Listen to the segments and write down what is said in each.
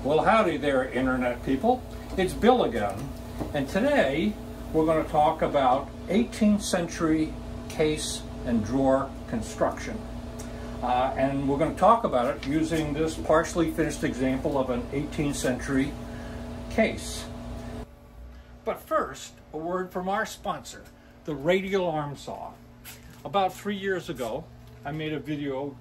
Well, howdy there, Internet people. It's Bill again, and today we're going to talk about 18th century case and drawer construction. And we're going to talk about it using this partially finished example of an 18th century case. But first, a word from our sponsor, the radial arm saw. About 3 years ago, I made a video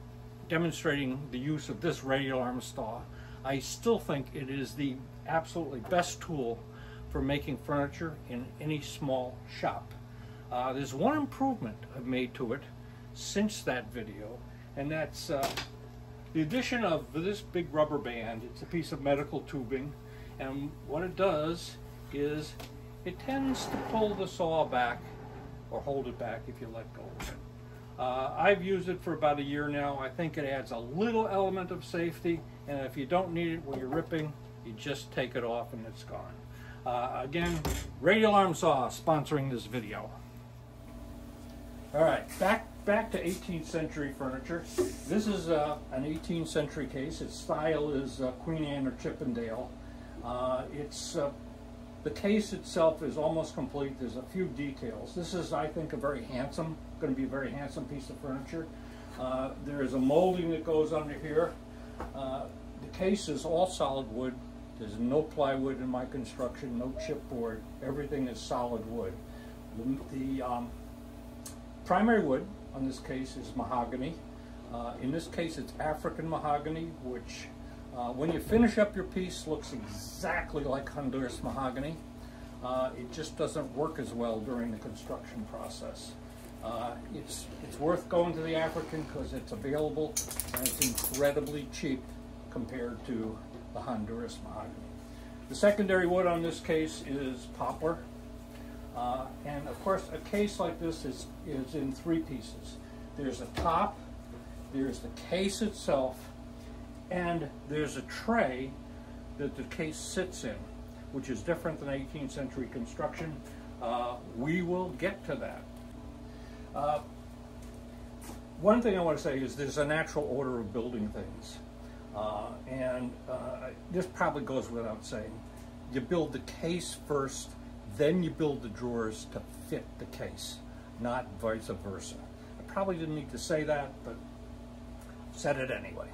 demonstrating the use of this radial arm saw. I still think it is the absolutely best tool for making furniture in any small shop. There's one improvement I've made to it since that video, and that's the addition of this big rubber band. It's a piece of medical tubing, and what it does is it tends to pull the saw back, or hold it back if you let go of it. I've used it for about a year now. I think it adds a little element of safety, and if you don't need it when you're ripping, you just take it off and it's gone. Again, radial arm saw sponsoring this video. All right, back to 18th century furniture. This is an 18th century case. Its style is Queen Anne or Chippendale. The case itself is almost complete. There's a few details. This is, I think, going to be a very handsome piece of furniture. There is a molding that goes under here. The case is all solid wood. There's no plywood in my construction, no chipboard. Everything is solid wood. The primary wood on this case is mahogany. In this case, it's African mahogany, which when you finish up your piece, looks exactly like Honduras mahogany. It just doesn't work as well during the construction process. It's worth going to the African because it's available and it's incredibly cheap compared to the Honduras mahogany. The secondary wood on this case is poplar. And of course, a case like this is in three pieces. There's a top, there's the case itself, and there's a tray that the case sits in, which is different than 18th century construction. We will get to that. One thing I want to say is there's a natural order of building things. This probably goes without saying. You build the case first, then you build the drawers to fit the case, not vice versa. I probably didn't need to say that, but said it anyway.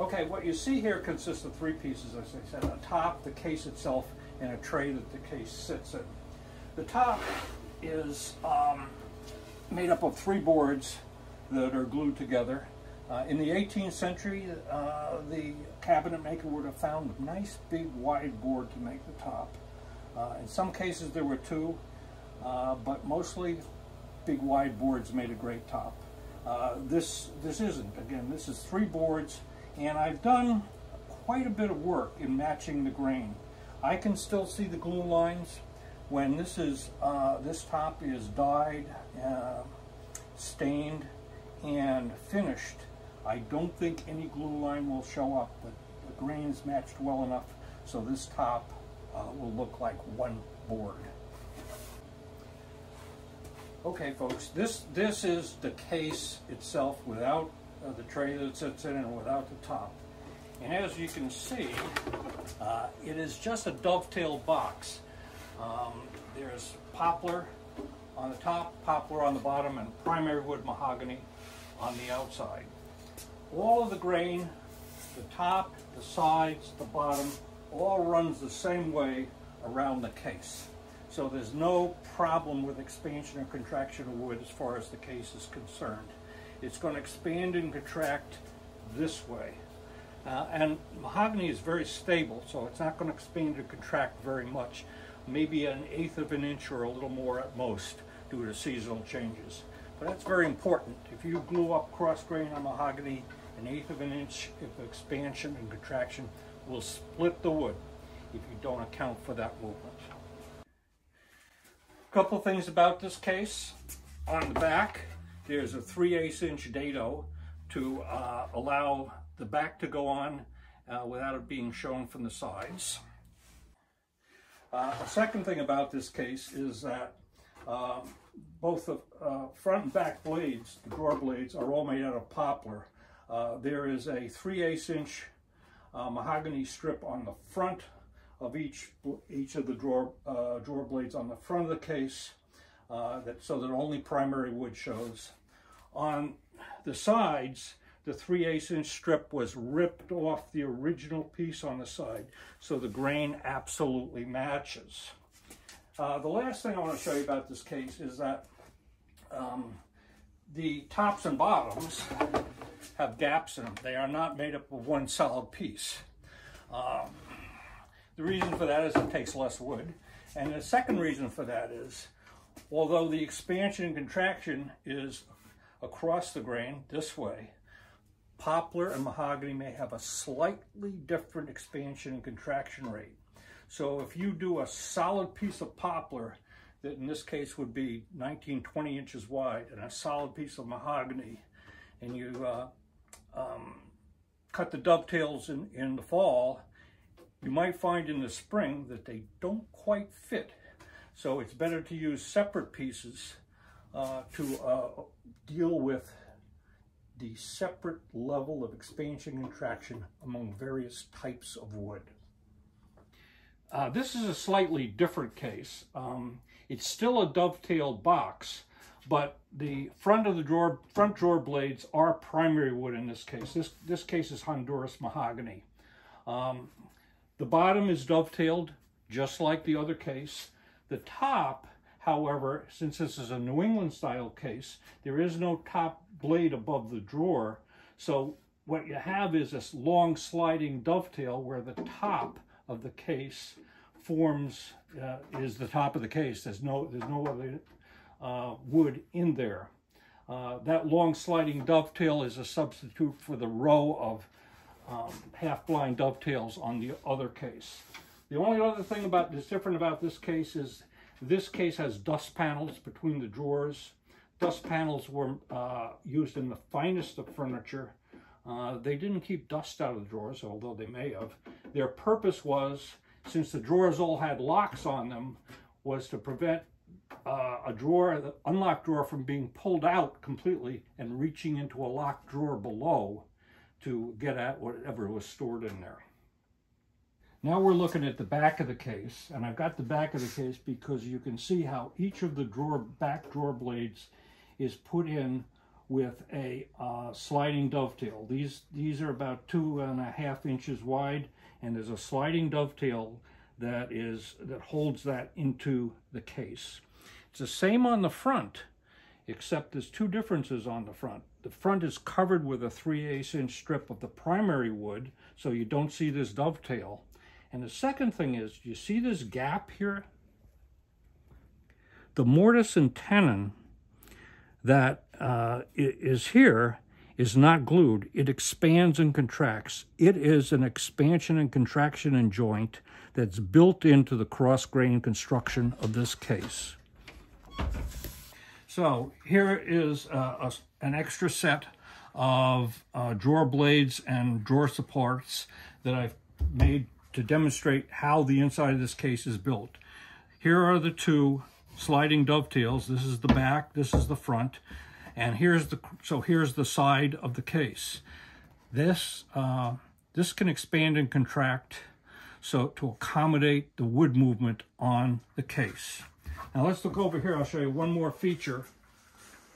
Okay, what you see here consists of three pieces, as I said: a top, the case itself, and a tray that the case sits in. The top is made up of three boards that are glued together. In the 18th century, the cabinet maker would have found a nice big wide board to make the top. In some cases there were two, but mostly big wide boards made a great top. This isn't. Again, this is three boards, and I've done quite a bit of work in matching the grain. I can still see the glue lines when this top is dyed, stained, and finished. I don't think any glue line will show up, but the grain is matched well enough so this top will look like one board. Okay, folks, this is the case itself without the tray that it sits in and without the top. And as you can see, it is just a dovetail box. There's poplar on the top, poplar on the bottom, and primary wood mahogany on the outside. All of the grain, the top, the sides, the bottom, all runs the same way around the case. So there's no problem with expansion or contraction of wood as far as the case is concerned. It's going to expand and contract this way. And mahogany is very stable, so it's not going to expand or contract very much. Maybe 1/8 of an inch or a little more at most due to seasonal changes. But that's very important. If you glue up cross grain on mahogany, 1/8 of an inch of expansion and contraction will split the wood if you don't account for that movement. A couple things about this case. On the back, there's a 3/8 inch dado to allow the back to go on without it being shown from the sides. A second thing about this case is that both the front and back blades, the drawer blades, are all made out of poplar. There is a 3/8 inch mahogany strip on the front of each of the drawer blades on the front of the case, so that only primary wood shows. On the sides, the 3/8" strip was ripped off the original piece on the side, so the grain absolutely matches. The last thing I want to show you about this case is that the tops and bottoms have gaps in them. They are not made up of one solid piece. The reason for that is it takes less wood. And the second reason for that is, although the expansion and contraction is across the grain this way, poplar and mahogany may have a slightly different expansion and contraction rate. So if you do a solid piece of poplar, that in this case would be 19-20 inches wide, and a solid piece of mahogany, and you cut the dovetails in the fall, you might find in the spring that they don't quite fit. So it's better to use separate pieces to deal with the separate level of expansion and contraction among various types of wood. This is a slightly different case. It's still a dovetailed box, but the front drawer blades are primary wood in this case. This case is Honduras mahogany. The bottom is dovetailed just like the other case. The top, however, since this is a New England style case, there is no top blade above the drawer. So what you have is this long sliding dovetail where the top of the case forms, is the top of the case. There's no other wood in there. That long sliding dovetail is a substitute for the row of half-blind dovetails on the other case. The only other thing that's different about this case is this case has dust panels between the drawers. Dust panels were used in the finest of furniture. They didn't keep dust out of the drawers, although they may have. Their purpose was, since the drawers all had locks on them, was to prevent the unlocked drawer from being pulled out completely and reaching into a locked drawer below to get at whatever was stored in there. Now we're looking at the back of the case, and I've got the back of the case because you can see how each of the back drawer blades is put in with a sliding dovetail. These are about 2.5 inches wide, and there's a sliding dovetail that holds that into the case. It's the same on the front, except there's two differences on the front. The front is covered with a 3/8" strip of the primary wood, so you don't see this dovetail. And the second thing is, you see this gap here? The mortise and tenon that is here is not glued. It expands and contracts. It is an expansion and contraction and joint that's built into the cross-grain construction of this case. So here is an extra set of drawer blades and drawer supports that I've made to demonstrate how the inside of this case is built. Here are the two sliding dovetails. This is the back, this is the front, and here's the side of the case. This can expand and contract so to accommodate the wood movement on the case. Now let's look over here. I'll show you one more feature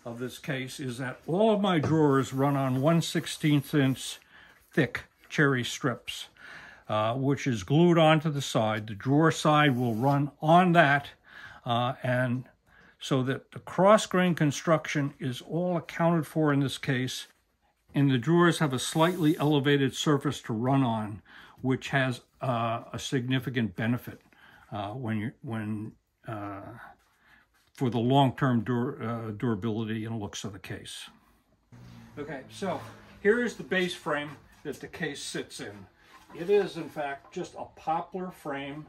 of this case, is that all of my drawers run on 1/16 inch thick cherry strips, which is glued onto the side. The drawer side will run on that, and so that the cross-grain construction is all accounted for in this case, and the drawers have a slightly elevated surface to run on, which has a significant benefit for the long-term durability and looks of the case. Okay, so here is the base frame that the case sits in. It is, in fact, just a poplar frame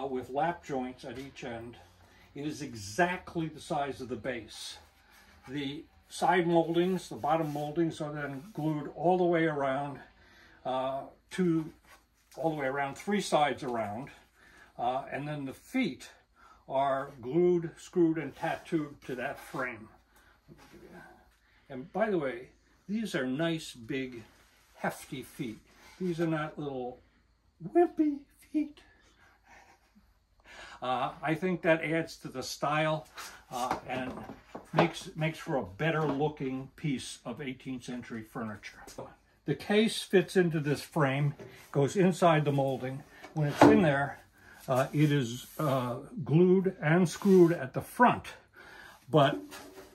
with lap joints at each end. It is exactly the size of the base. The side moldings, the bottom moldings, are then glued all the way around, three sides around, and then the feet are glued, screwed, and tattooed to that frame. And by the way, these are nice, big, hefty feet. These are not little wimpy feet. I think that adds to the style and makes for a better looking piece of 18th century furniture. The case fits into this frame, goes inside the molding. When it's in there, it is glued and screwed at the front, but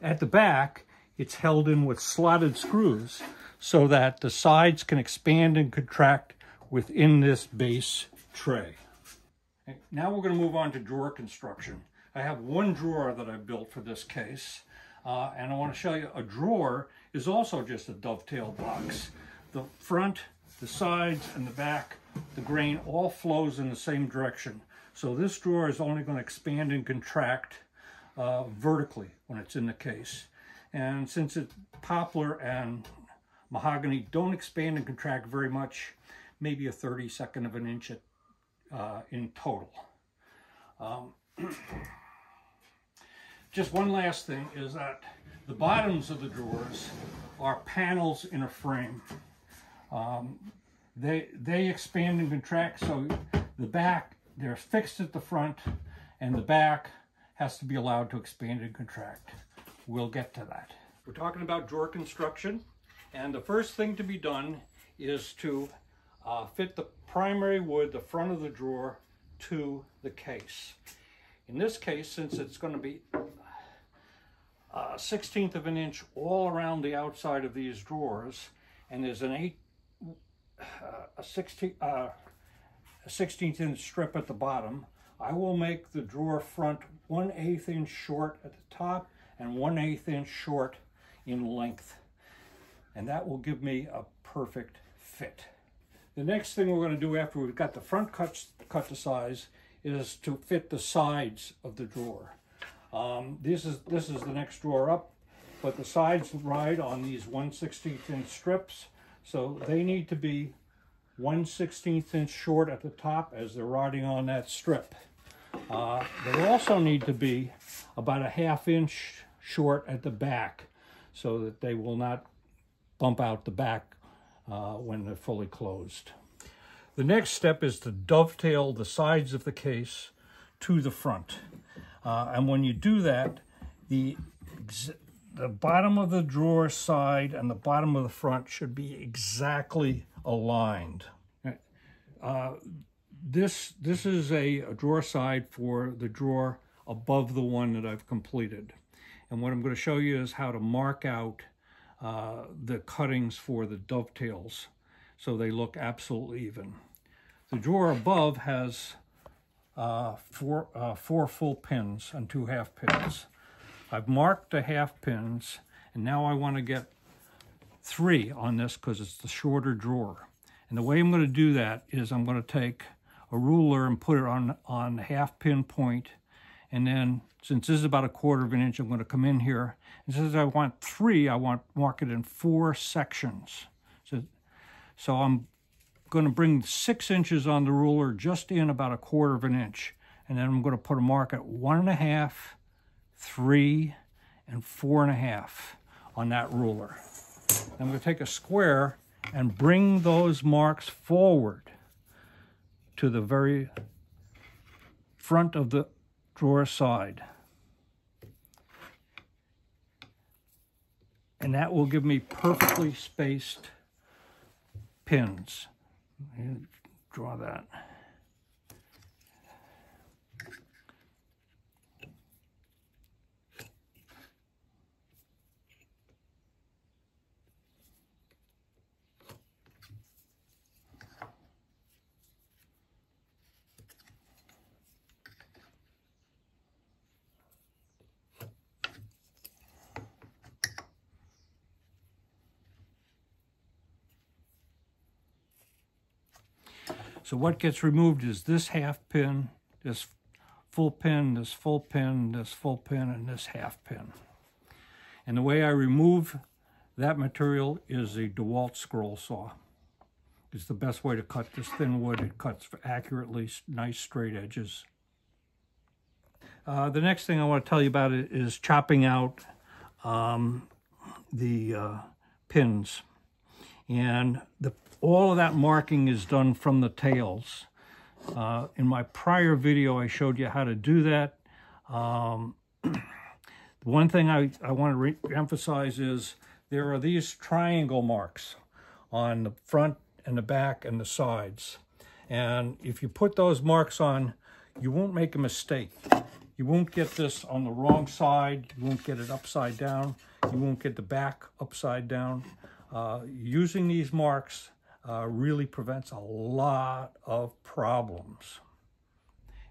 at the back, it's held in with slotted screws so that the sides can expand and contract within this base tray. Now we're going to move on to drawer construction. I have one drawer that I built for this case, and I want to show you a drawer is also just a dovetail box. The front, the sides, and the back, the grain all flows in the same direction. So this drawer is only going to expand and contract vertically when it's in the case. And since it's poplar and mahogany don't expand and contract very much, maybe a 32nd of an inch in total. Just one last thing is that the bottoms of the drawers are panels in a frame. They expand and contract, so the back, they're fixed at the front, and the back has to be allowed to expand and contract. We'll get to that. We're talking about drawer construction, and the first thing to be done is to fit the primary wood, the front of the drawer, to the case. In this case, since it's going to be a 1/16 of an inch all around the outside of these drawers, and there's a 16th inch strip at the bottom, I will make the drawer front 1/8 inch short at the top and 1/8 inch short in length. And that will give me a perfect fit. The next thing we're going to do after we've got the front cut to size is to fit the sides of the drawer. This is the next drawer up, but the sides ride on these 1/16 inch strips, so they need to be 1/16 inch short at the top as they're riding on that strip. They also need to be about a 1/2 inch short at the back so that they will not bump out the back when they're fully closed. The next step is to dovetail the sides of the case to the front. And when you do that, the bottom of the drawer side and the bottom of the front should be exactly aligned. This is a drawer side for the drawer above the one that I've completed. And what I'm going to show you is how to mark out the cuttings for the dovetails so they look absolutely even. The drawer above has four full pins and 2 half pins. I've marked the half pins, and now I want to get 3 on this because it's the shorter drawer. And the way I'm going to do that is I'm going to take a ruler and put it on the half pin point, and then since this is about 1/4 of an inch, I'm going to come in here, and since I want 3, I want to mark it in 4 sections. So I'm going to bring 6 inches on the ruler just in about 1/4 of an inch, and then I'm going to put a mark at 1.5, 3, and 4.5 on that ruler. I'm going to take a square and bring those marks forward to the very front of the drawer side. And that will give me perfectly spaced pins. Draw that. So what gets removed is this half pin, this full pin, this full pin, this full pin, and this half pin. And the way I remove that material is a DeWalt scroll saw. It's the best way to cut this thin wood. It cuts accurately, nice straight edges. The next thing I want to tell you about is chopping out the pins. And all of that marking is done from the tails. In my prior video, I showed you how to do that. One thing I want to re-emphasize is there are these triangle marks on the front and the back and the sides. And if you put those marks on, you won't make a mistake. You won't get this on the wrong side. You won't get it upside down. You won't get the back upside down. Using these marks really prevents a lot of problems.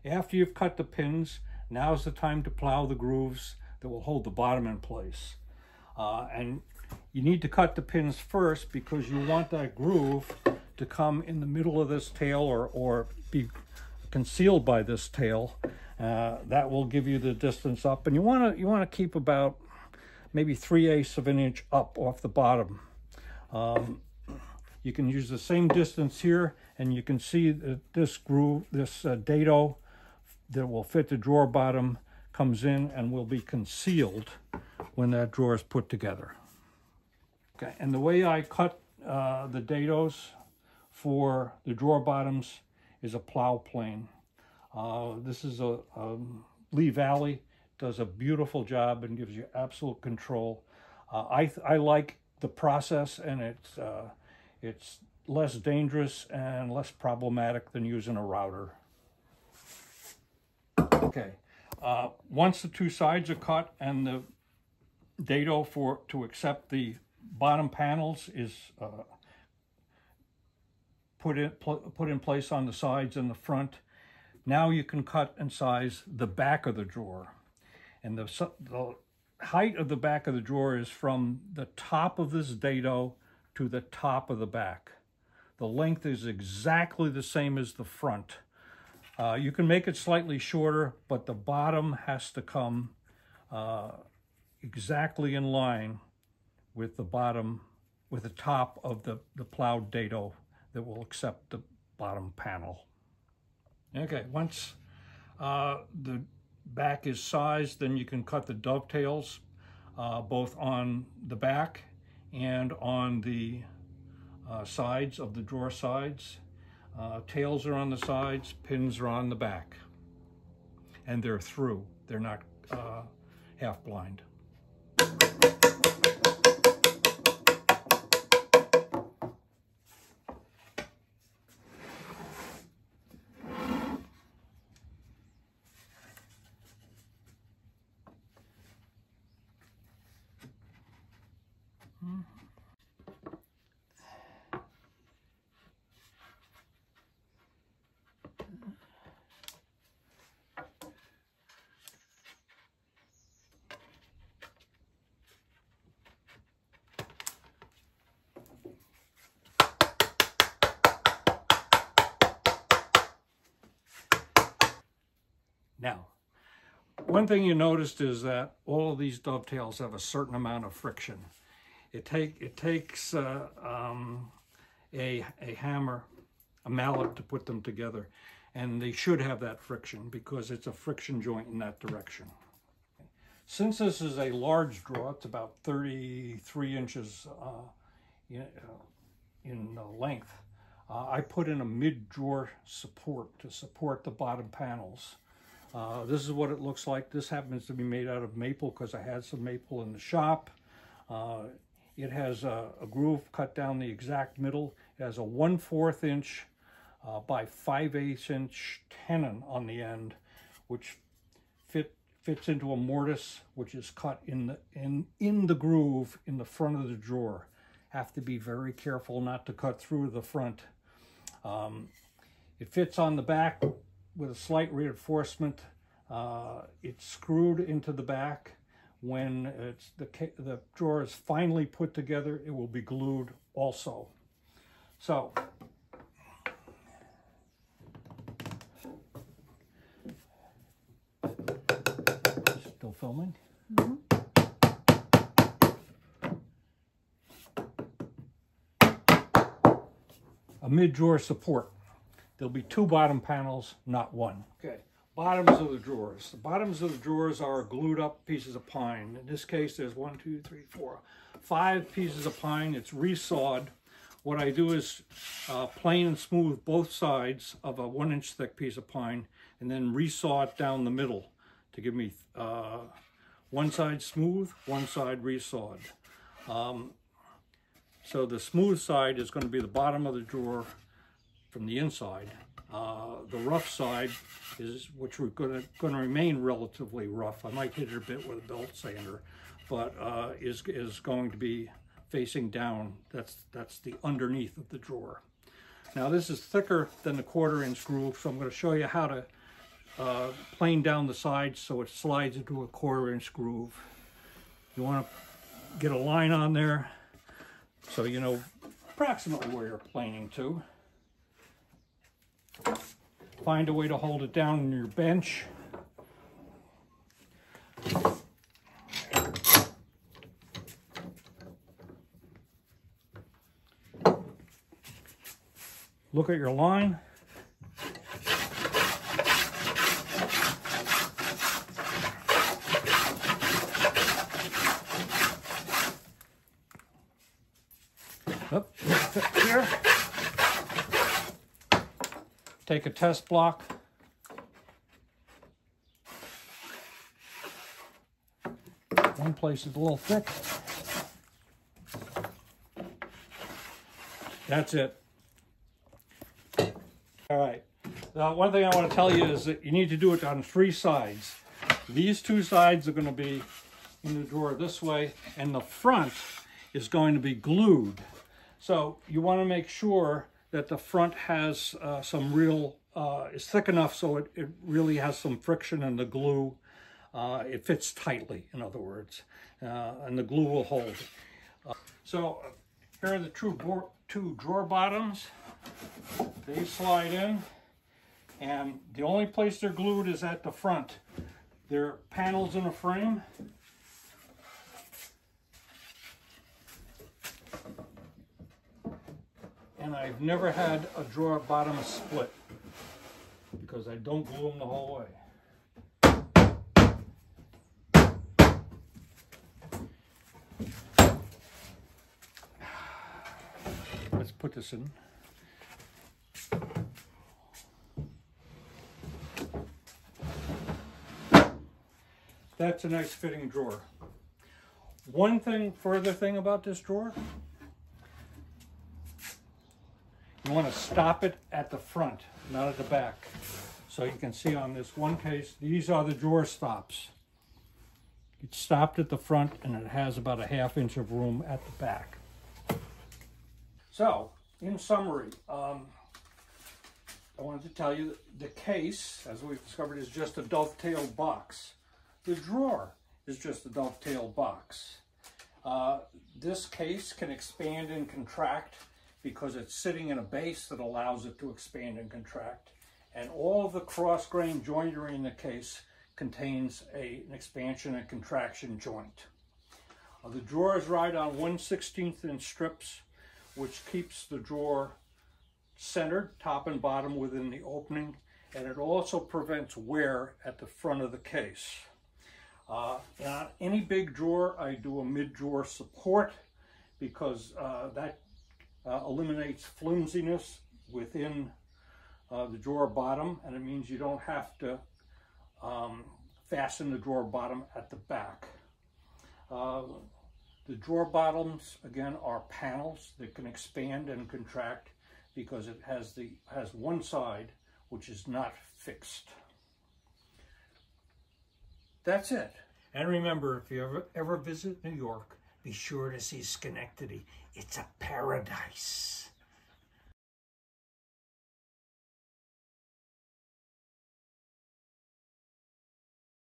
After you've cut the pins, now's the time to plow the grooves that will hold the bottom in place. And you need to cut the pins first because you want that groove to come in the middle of this tail or be concealed by this tail. That will give you the distance up, and you want to keep about maybe 3/8 of an inch up off the bottom. You can use the same distance here, and you can see that this groove, this dado that will fit the drawer bottom, comes in and will be concealed when that drawer is put together. Okay, and the way I cut the dados for the drawer bottoms is a plow plane. This is a Lee Valley, does a beautiful job and gives you absolute control. I like the process, and it's less dangerous and less problematic than using a router. Okay, once the two sides are cut and the dado to accept the bottom panels is put in place on the sides and the front, now you can cut and size the back of the drawer. And the height of the back of the drawer is from the top of this dado to the top of the back. The length is exactly the same as the front. You can make it slightly shorter, but the bottom has to come exactly in line with the bottom, with the top of the plowed dado that will accept the bottom panel. Okay, once the back is sized, then you can cut the dovetails both on the back and on the sides of the drawer sides. Tails are on the sides, pins are on the back, and they're through. They're not half blind. Now, one thing you noticed is that all of these dovetails have a certain amount of friction. It takes a hammer, a mallet to put them together, and they should have that friction because it's a friction joint in that direction. Since this is a large drawer, it's about 33 inches in length, I put in a mid-drawer support to support the bottom panels. This is what it looks like. This happens to be made out of maple because I had some maple in the shop. It has a groove cut down the exact middle. It has a 1/4 inch by 5/8 inch tenon on the end, which fits into a mortise, which is cut in the groove in the front of the drawer. Have to be very careful not to cut through the front. It fits on the back with a slight reinforcement. It's screwed into the back. When the drawer is finally put together, it will be glued also. So, still filming? Mm-hmm. A mid-drawer support. There'll be two bottom panels, not one. Okay, bottoms of the drawers. The bottoms of the drawers are glued up pieces of pine. In this case, there's 1, 2, 3, 4, 5 pieces of pine. It's resawed what I do is plane and smooth both sides of a 1-inch thick piece of pine and then resaw it down the middle to give me one side smooth, one side resawed. So the smooth side is going to be the bottom of the drawer from the inside. The rough side is, which we're going to remain relatively rough. I might hit it a bit with a belt sander, but is going to be facing down. That's the underneath of the drawer. Now this is thicker than the 1/4-inch groove, so I'm going to show you how to plane down the sides so it slides into a 1/4-inch groove. You want to get a line on there so you know approximately where you're planing to. Find a way to hold it down on your bench. Look at your line. Up, here. Take a test block. One place is a little thick. That's it. All right. Now, one thing I want to tell you is that you need to do it on 3 sides. These 2 sides are going to be in the drawer this way, and the front is going to be glued. So you want to make sure that the front has some real, is thick enough so it really has some friction in the glue. It fits tightly, in other words, and the glue will hold. So here are the 2 drawer bottoms. They slide in, and the only place they're glued is at the front. They're panels in a frame. And I've never had a drawer bottom split because I don't glue them the whole way. Let's put this in. That's a nice fitting drawer. One further thing about this drawer, you want to stop it at the front, not at the back. So you can see on this one case, these are the drawer stops. It's stopped at the front and it has about a 1/2 inch of room at the back. So, in summary, I wanted to tell you that the case, as we've discovered, is just a dovetailed box. The drawer is just a dovetailed box. This case can expand and contract because it's sitting in a base that allows it to expand and contract. And all of the cross-grain joinery in the case contains an expansion and contraction joint. The drawers ride on 1/16 inch strips, which keeps the drawer centered, top and bottom, within the opening, and it also prevents wear at the front of the case. On any big drawer, I do a mid-drawer support because that eliminates flimsiness within the drawer bottom, and it means you don't have to fasten the drawer bottom at the back. The drawer bottoms, again, are panels that can expand and contract because it has one side which is not fixed. That's it. And remember, if you ever visit New York, be sure to see Schenectady. It's a paradise.